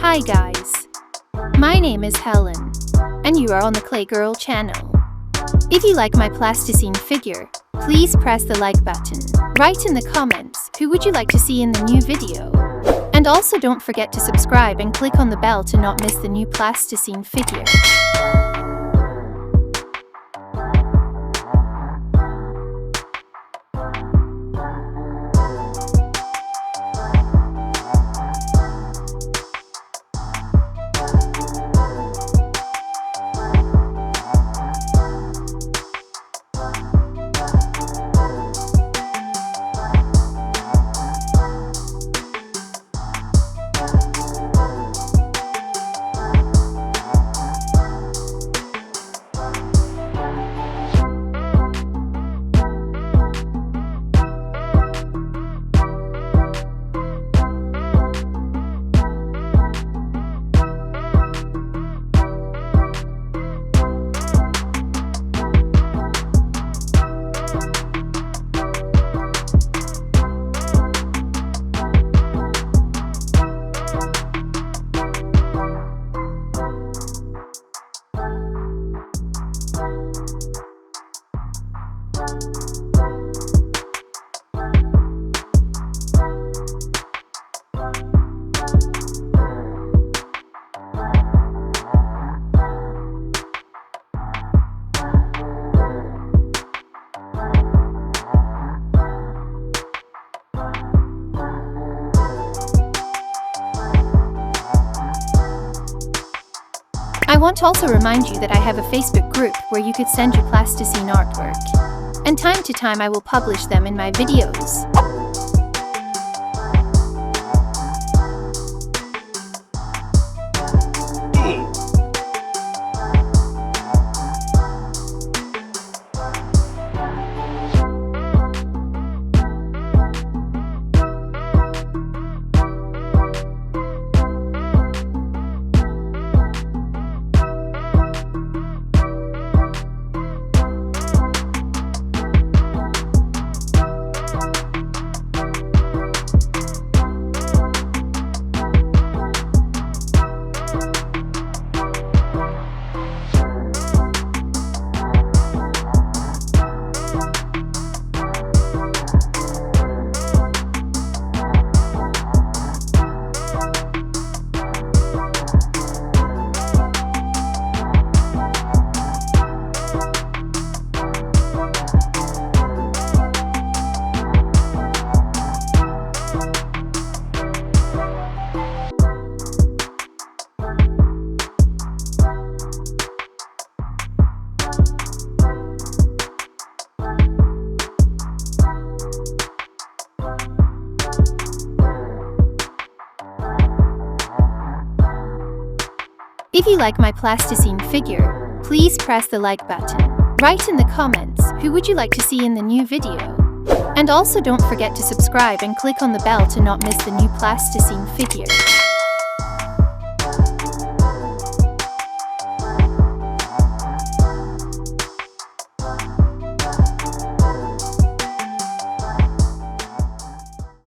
Hi guys, my name is Helen, and you are on the Clay Girl channel. If you like my plasticine figure, please press the like button. Write in the comments who would you like to see in the new video. And also don't forget to subscribe and click on the bell to not miss the new plasticine figure. I want to also remind you that I have a Facebook group where you could send your plasticine artwork, and time to time I will publish them in my videos. If you like my plasticine figure, please press the like button. Write in the comments who would you like to see in the new video. And also don't forget to subscribe and click on the bell to not miss the new plasticine figure.